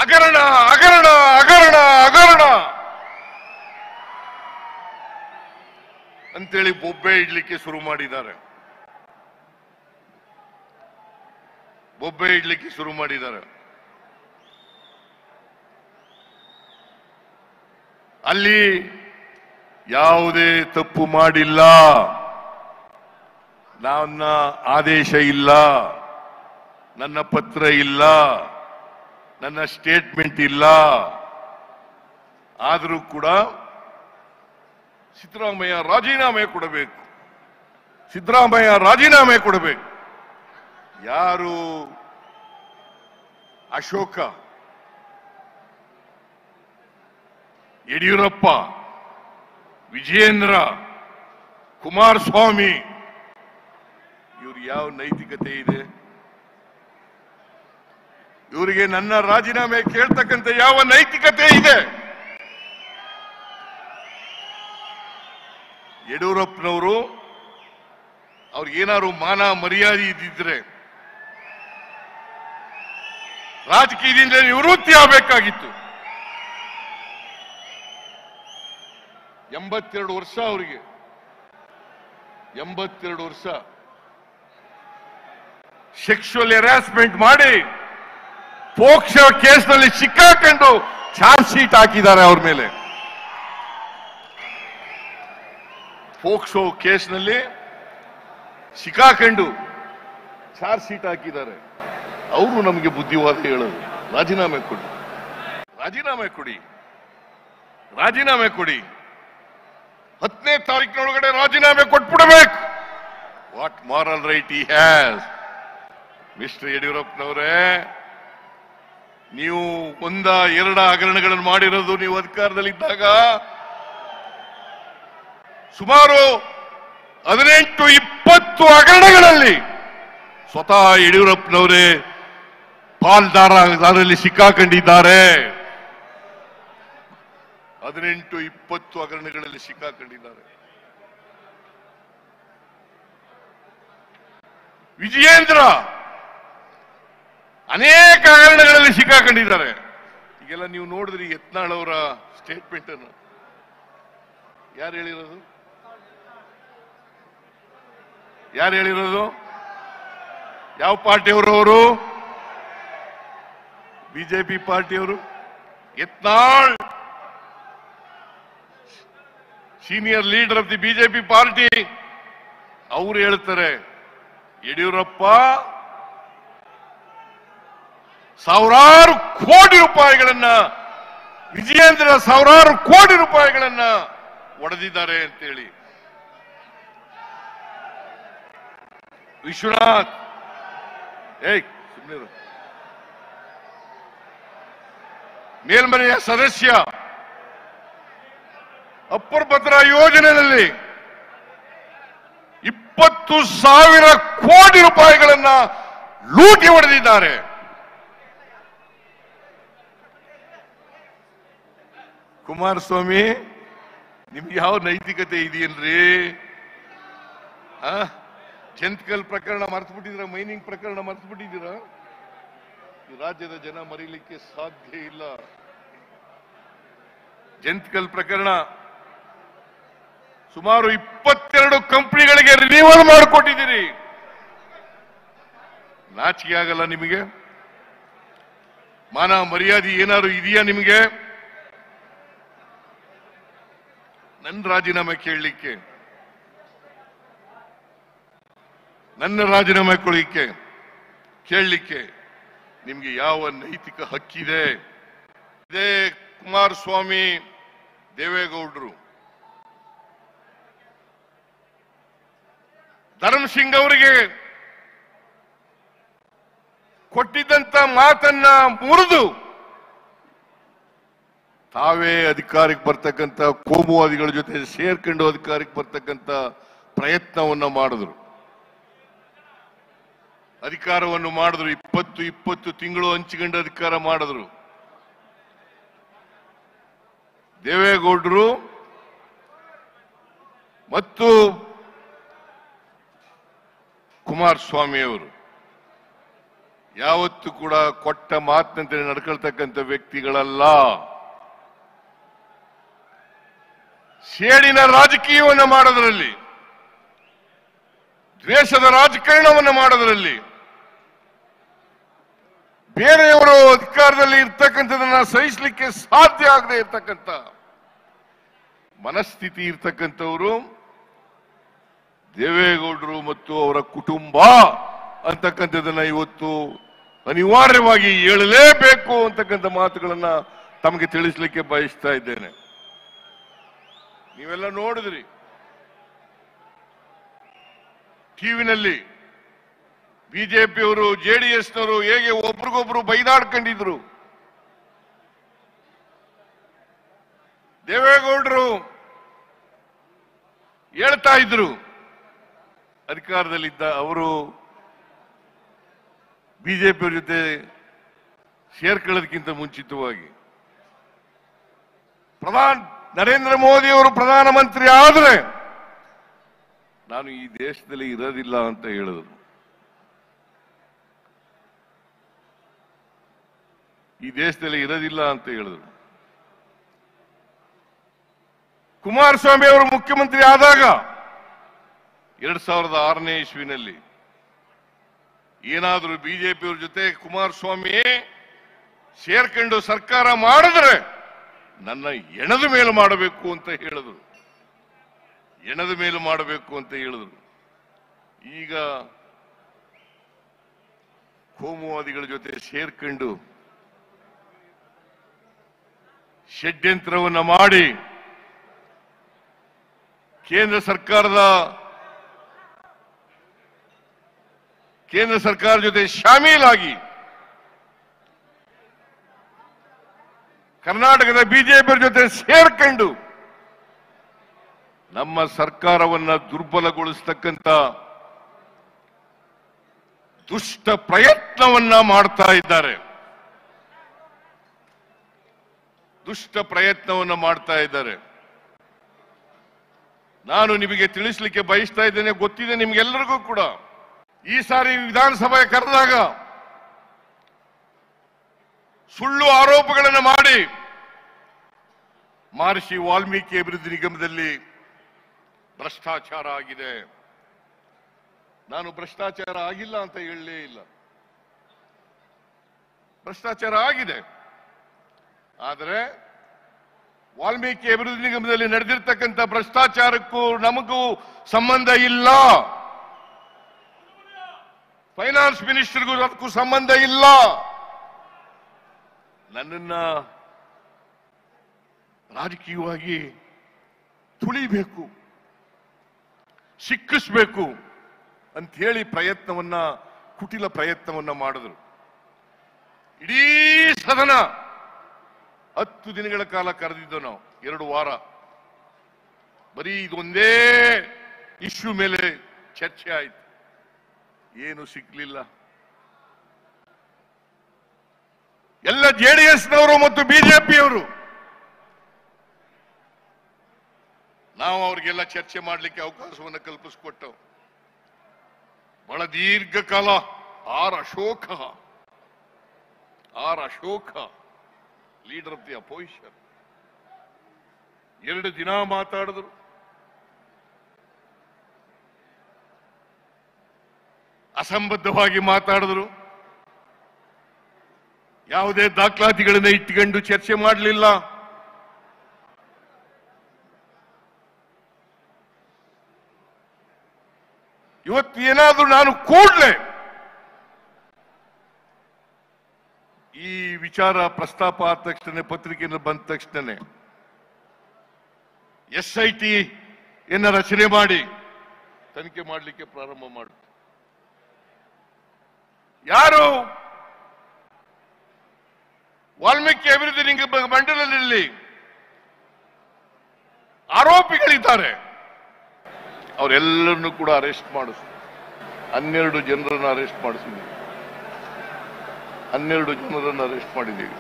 ಹಗರಣ ಹಗರಣ ಹಗರಣ ಹಗರಣ ಅಂತೇಳಿ ಬೊಬ್ಬೆ ಇಡ್ಲಿಕ್ಕೆ ಶುರು ಮಾಡಿದ್ದಾರೆ. ಬೊಬ್ಬೆ ಇಡ್ಲಿಕ್ಕೆ ಶುರು ಮಾಡಿದ್ದಾರೆ. ಅಲ್ಲಿ ಯಾವುದೇ ತಪ್ಪು ಮಾಡಿಲ್ಲ, ನನ್ನ ಆದೇಶ ಇಲ್ಲ, ನನ್ನ ಪತ್ರ ಇಲ್ಲ, ನನ್ನ ಸ್ಟೇಟ್ಮೆಂಟ್ ಇಲ್ಲ. ಆದರೂ ಕೂಡ ಸಿದ್ದರಾಮಯ್ಯ ರಾಜೀನಾಮೆ ಕೊಡಬೇಕು, ಸಿದ್ದರಾಮಯ್ಯ ರಾಜೀನಾಮೆ ಕೊಡಬೇಕು. ಯಾರು ಅಶೋಕ, ಯಡಿಯೂರಪ್ಪ, ವಿಜಯೇಂದ್ರ, ಕುಮಾರಸ್ವಾಮಿ, ಇವ್ರು ಯಾವ ನೈತಿಕತೆ ಇದೆ? ಇವರಿಗೆ ನನ್ನ ರಾಜೀನಾಮೆ ಕೇಳ್ತಕ್ಕಂಥ ಯಾವ ನೈತಿಕತೆ ಇದೆ? ಯಡಿಯೂರಪ್ಪನವರು ಅವ್ರಿಗೇನಾದ್ರು ಮಾನ ಮರ್ಯಾದೆ ಇದ್ದಿದ್ರೆ ರಾಜಕೀಯದಿಂದ ನಿವೃತ್ತಿ ಆಗಬೇಕಾಗಿತ್ತು. 82 ವರ್ಷ ಅವರಿಗೆ, 82 ವರ್ಷ ಸೆಕ್ಸುವಲ್ ಹೆರಾಸ್ಮೆಂಟ್ ಮಾಡಿ ಪೋಕ್ಸೋ ಕೇಸ್ನಲ್ಲಿ ಸಿಕ್ಕಾಕೊಂಡು ಚಾರ್ಜ್ ಶೀಟ್ ಹಾಕಿದ್ದಾರೆ ಅವ್ರ ಮೇಲೆ. ಪೋಕ್ಸೋ ಕೇಸ್ನಲ್ಲಿ ಸಿಕ್ಕಾಕೊಂಡು ಚಾರ್ಜ್ ಶೀಟ್ ಹಾಕಿದ್ದಾರೆ. ಅವರು ನಮಗೆ ಬುದ್ಧಿವಾದ ಹೇಳೋದು ರಾಜೀನಾಮೆ ಕೊಡಿ, ರಾಜೀನಾಮೆ ಕೊಡಿ, ರಾಜೀನಾಮೆ ಕೊಡಿ. 10ನೇ ತಾರೀಕಿನೊಳಗಡೆ ರಾಜೀನಾಮೆ ಕೊಟ್ಬಿಡಬೇಕು. What moral right he has? Mister ಯಡಿಯೂರಪ್ಪನವರೇ, ನೀವು ಒಂದ ಎರಡ ಹಗರಣಗಳನ್ನು ಮಾಡಿರೋದು ನೀವು ಅಧಿಕಾರದಲ್ಲಿದ್ದಾಗ. ಸುಮಾರು 18-20 ಹಗರಣಗಳಲ್ಲಿ ಸ್ವತಃ ಯಡಿಯೂರಪ್ಪನವರೇ ಪಾಲ್ದಾರರಲ್ಲಿ ಸಿಕ್ಕಾಕೊಂಡಿದ್ದಾರೆ. 18-20 ಹಗರಣಗಳಲ್ಲಿ ಸಿಕ್ಕಾಕೊಂಡಿದ್ದಾರೆ. ವಿಜಯೇಂದ್ರ ಅನೇಕ ಹಗರಣಗಳಲ್ಲಿ ಸಿಕ್ಕಾಕೊಂಡಿದ್ದಾರೆ. ಈಗೆಲ್ಲ ನೀವು ನೋಡಿದ್ರಿ ಯತ್ನಾಳ್ ಅವರ ಸ್ಟೇಟ್ಮೆಂಟ್ ಅನ್ನು. ಯಾರು ಹೇಳಿರೋದು? ಯಾರು ಹೇಳಿರೋದು? ಯಾವ ಪಾರ್ಟಿಯವರು? ಅವರು ಬಿಜೆಪಿ ಪಾರ್ಟಿಯವರು. Yatnal senior leader of the BJP ಪಾರ್ಟಿ, ಅವರು ಹೇಳ್ತಾರೆ ಯಡಿಯೂರಪ್ಪ ಸಾವಿರಾರು ಕೋಟಿ ರೂಪಾಯಿಗಳನ್ನ, ವಿಜಯೇಂದ್ರ ಸಾವಿರಾರು ಕೋಟಿ ರೂಪಾಯಿಗಳನ್ನ ಒಡೆದಿದ್ದಾರೆ ಅಂತೇಳಿ. ವಿಶ್ವನಾಥ್ ಸುಮ್ಮನೆ ಮೇಲ್ಮನೆಯ ಸದಸ್ಯ ಅಪ್ಪರ್ ಭದ್ರಾ ಯೋಜನೆಯಲ್ಲಿ 20,000 ಕೋಟಿ ರೂಪಾಯಿಗಳನ್ನ ಲೂಟಿ ಹೊಡೆದಿದ್ದಾರೆ. ಕುಮಾರಸ್ವಾಮಿ, ನಿಮ್ಗೆ ಯಾವ ನೈತಿಕತೆ ಇದೆಯಲ್ರಿ? ಜಂತ್ಕಲ್ ಪ್ರಕರಣ ಮರೆತು ಬಿಟ್ಟಿದ್ದೀರಾ? ಮೈನಿಂಗ್ ಪ್ರಕರಣ ಮರೆತು ಬಿಟ್ಟಿದ್ದೀರಾ? ಈ ರಾಜ್ಯದ ಜನ ಮರೀಲಿಕ್ಕೆ ಸಾಧ್ಯ ಇಲ್ಲ. ಜಂತ್ಕಲ್ ಪ್ರಕರಣ ಸುಮಾರು 22 ಕಂಪನಿಗಳಿಗೆ ರಿನಿವಲ್ ಮಾಡಿಕೊಟ್ಟಿದ್ದೀರಿ. ನಾಚಿಕೆ ಆಗಲ್ಲ ನಿಮಗೆ? ಮಾನ ಮರ್ಯಾದೆ ಏನಾದ್ರು ಇದೆಯಾ ನಿಮಗೆ? ನನ್ನ ರಾಜೀನಾಮೆ ಕೇಳಲಿಕ್ಕೆ, ನನ್ನ ರಾಜೀನಾಮೆ ಕೊಡಲಿಕ್ಕೆ, ಕೇಳಲಿಕ್ಕೆ ನಿಮ್ಗೆ ಯಾವ ನೈತಿಕ ಹಕ್ಕಿದೆ? ಇದೇ ಕುಮಾರಸ್ವಾಮಿ, ದೇವೇಗೌಡರು, ಧರ್ಮಸಿಂಗ್ ಅವರಿಗೆ ಕೊಟ್ಟಿದ್ದಂತ ಮಾತನ್ನ ಮುರಿದು ತಾವೇ ಅಧಿಕಾರಕ್ಕೆ ಬರ್ತಕ್ಕಂಥ ಕೋಮುವಾದಿಗಳ ಜೊತೆ ಸೇರ್ಕೊಂಡು ಅಧಿಕಾರಕ್ಕೆ ಬರ್ತಕ್ಕಂಥ ಪ್ರಯತ್ನವನ್ನು ಮಾಡಿದ್ರು. ಅಧಿಕಾರವನ್ನು ಮಾಡಿದ್ರು. 20 ತಿಂಗಳು ಹಂಚಿಕೊಂಡು ಅಧಿಕಾರ ಮಾಡಿದ್ರು. ದೇವೇಗೌಡರು ಮತ್ತು ಕುಮಾರಸ್ವಾಮಿ ಅವರು ಯಾವತ್ತೂ ಕೂಡ ಕೊಟ್ಟ ಮಾತಿನಂತೆ ನಡ್ಕೊಳ್ತಕ್ಕಂಥ ವ್ಯಕ್ತಿಗಳಲ್ಲ. ಸೇಡಿನ ರಾಜಕೀಯವನ್ನು ಮಾಡೋದರಲ್ಲಿ, ದ್ವೇಷದ ರಾಜಕಾರಣವನ್ನು ಮಾಡೋದರಲ್ಲಿ, ಬೇರೆಯವರು ಅಧಿಕಾರದಲ್ಲಿ ಇರ್ತಕ್ಕಂಥದನ್ನ ಸಹಿಸಲಿಕ್ಕೆ ಸಾಧ್ಯ ಆಗದೆ ಇರ್ತಕ್ಕಂಥ ಮನಸ್ಥಿತಿ ಇರ್ತಕ್ಕಂಥವರು ದೇವೇಗೌಡರು ಮತ್ತು ಅವರ ಕುಟುಂಬ ಅಂತಕ್ಕಂಥದನ್ನ ಇವತ್ತು ಅನಿವಾರ್ಯವಾಗಿ ಹೇಳಲೇಬೇಕು ಅಂತಕ್ಕಂಥ ಮಾತುಗಳನ್ನ ತಮಗೆ ತಿಳಿಸಲಿಕ್ಕೆ ಬಯಸ್ತಾ ಇದ್ದೇನೆ. ನೀವೆಲ್ಲ ನೋಡಿದ್ರಿ ಟಿವಿನಲ್ಲಿ ಬಿಜೆಪಿಯವರು ಜೆಡಿಎಸ್ನವರು ಹೇಗೆ ಒಬ್ರಿಗೊಬ್ರು ಬೈದಾಡ್ಕೊಂಡಿದ್ರು. ದೇವೇಗೌಡರು ಹೇಳ್ತಾ ಇದ್ರು ಅಧಿಕಾರದಲ್ಲಿದ್ದ ಅವರು ಬಿಜೆಪಿಯವರ ಜೊತೆ ಸೇರ್ಕೊಳ್ಳೋದಕ್ಕಿಂತ ಮುಂಚಿತವಾಗಿ ನರೇಂದ್ರ ಮೋದಿ ಅವರು ಪ್ರಧಾನಮಂತ್ರಿ ಆದರೆ ನಾನು ಈ ದೇಶದಲ್ಲಿ ಇರೋದಿಲ್ಲ ಅಂತ ಹೇಳಿದ್ರು. ಈ ದೇಶದಲ್ಲಿ ಇರೋದಿಲ್ಲ ಅಂತ ಹೇಳಿದ್ರು. ಕುಮಾರಸ್ವಾಮಿ ಅವರು ಮುಖ್ಯಮಂತ್ರಿ ಆದಾಗ 2006ನೇ ಇಸ್ವಿನಲ್ಲಿ ಏನಾದರೂ ಬಿಜೆಪಿಯವ್ರ ಜೊತೆ ಕುಮಾರಸ್ವಾಮಿ ಸೇರ್ಕೊಂಡು ಸರ್ಕಾರ ಮಾಡಿದ್ರೆ ನನ್ನ ಎಣದ ಮೇಲೆ ಮಾಡಬೇಕು ಅಂತ ಹೇಳಿದ್ರು. ಎಣದ ಮೇಲೆ ಮಾಡಬೇಕು ಅಂತ ಹೇಳಿದ್ರು. ಈಗ ಕೋಮುವಾದಿಗಳ ಜೊತೆ ಸೇರ್ಕೊಂಡು ಷಡ್ಯಂತ್ರವನ್ನು ಮಾಡಿ ಕೇಂದ್ರ ಸರ್ಕಾರ ಜೊತೆ ಶಾಮೀಲಾಗಿ ಕರ್ನಾಟಕದ ಬಿಜೆಪಿ ಜೊತೆ ಸೇರ್ಕೊಂಡು ನಮ್ಮ ಸರ್ಕಾರವನ್ನ ದುರ್ಬಲಗೊಳಿಸತಕ್ಕಂತ ದುಷ್ಟ ಪ್ರಯತ್ನವನ್ನ ಮಾಡ್ತಾ ಇದ್ದಾರೆ. ದುಷ್ಟ ಪ್ರಯತ್ನವನ್ನು ಮಾಡ್ತಾ ಇದ್ದಾರೆ. ನಾನು ನಿಮಗೆ ತಿಳಿಸಲಿಕ್ಕೆ ಬಯಸ್ತಾ ಇದ್ದೇನೆ, ಗೊತ್ತಿದೆ ನಿಮ್ಗೆಲ್ಲರಿಗೂ ಕೂಡ. ಈ ಸಾರಿ ವಿಧಾನಸಭೆ ಕರೆದಾಗ ಸುಳ್ಳು ಆರೋಪಗಳನ್ನು ಮಾಡಿ ಮಹರ್ಷಿ ವಾಲ್ಮೀಕಿ ಅಭಿವೃದ್ಧಿ ನಿಗಮದಲ್ಲಿ ಭ್ರಷ್ಟಾಚಾರ ಆಗಿದೆ. ನಾನು ಭ್ರಷ್ಟಾಚಾರ ಆಗಿಲ್ಲ ಅಂತ ಹೇಳಲೇ ಇಲ್ಲ. ಭ್ರಷ್ಟಾಚಾರ ಆಗಿದೆ. ಆದರೆ ವಾಲ್ಮೀಕಿ ಅಭಿವೃದ್ಧಿ ನಿಗಮದಲ್ಲಿ ನಡೆದಿರ್ತಕ್ಕಂಥ ಭ್ರಷ್ಟಾಚಾರಕ್ಕೂ ನಮಗೂ ಸಂಬಂಧ ಇಲ್ಲ. ಫೈನಾನ್ಸ್ ಮಿನಿಸ್ಟರ್ಗೂ ಅದಕ್ಕೂ ಸಂಬಂಧ ಇಲ್ಲ. ನನ್ನನ್ನ ರಾಜಕೀಯವಾಗಿ ತುಳಿಬೇಕು, ಸಿಕ್ಕಿಸ್ಬೇಕು ಅಂತ ಹೇಳಿ ಕುಟಿಲ ಪ್ರಯತ್ನವನ್ನ ಮಾಡಿದ್ರು. ಇಡೀ ಸದನ 10 ದಿನಗಳ ಕಾಲ ಕರೆದಿದ್ದು ನಾವು, 2 ವಾರ ಬರೀ ಇದೊಂದೇ ಇಶ್ಯೂ ಮೇಲೆ ಚರ್ಚೆ ಆಯ್ತು. ಏನು ಸಿಗ್ಲಿಲ್ಲ. ಎಲ್ಲ ಜೆಡಿಎಸ್ನವರು ಮತ್ತು ಬಿಜೆಪಿಯವರು ನಾವು ಅವ್ರಿಗೆಲ್ಲ ಚರ್ಚೆ ಮಾಡಲಿಕ್ಕೆ ಅವಕಾಶವನ್ನು ಕಲ್ಪಿಸಿಕೊಟ್ಟವು. ಬಹಳ ದೀರ್ಘಕಾಲ R Ashoka leader of the opposition 2 ದಿನ ಮಾತಾಡಿದ್ರು. ಅಸಂಬದ್ಧವಾಗಿ ಮಾತಾಡಿದ್ರು. ಯಾವುದೇ ದಾಖಲಾತಿಗಳನ್ನ ಇಟ್ಟುಕೊಂಡು ಚರ್ಚೆ ಮಾಡಲಿಲ್ಲ. ಇವತ್ತು ಏನಾದ್ರೂ ನಾನು ಕೂಡಲೇ ಈ ವಿಚಾರ ಪ್ರಸ್ತಾಪ ಆದ ತಕ್ಷಣ, ಪತ್ರಿಕೆಯಲ್ಲಿ ಬಂದ ತಕ್ಷಣ SIT ರಚನೆ ಮಾಡಿ ತನಿಖೆ ಮಾಡಲಿಕ್ಕೆ ಪ್ರಾರಂಭ ಮಾಡಿ, ಯಾರು ವಾಲ್ಮೀಕಿ ಅಭಿವೃದ್ಧಿ ನಿಗಮ ಮಂಡಲದಲ್ಲಿ ಆರೋಪಿಗಳಿದ್ದಾರೆ ಅವರೆಲ್ಲರನ್ನು ಕೂಡ ಅರೆಸ್ಟ್ ಮಾಡಿಸಿ 12 ಜನರನ್ನು ಅರೆಸ್ಟ್ ಮಾಡಿಸಿದ್ದೀವಿ. 12 ಜನರನ್ನು ಅರೆಸ್ಟ್ ಮಾಡಿದ್ದೀವಿ.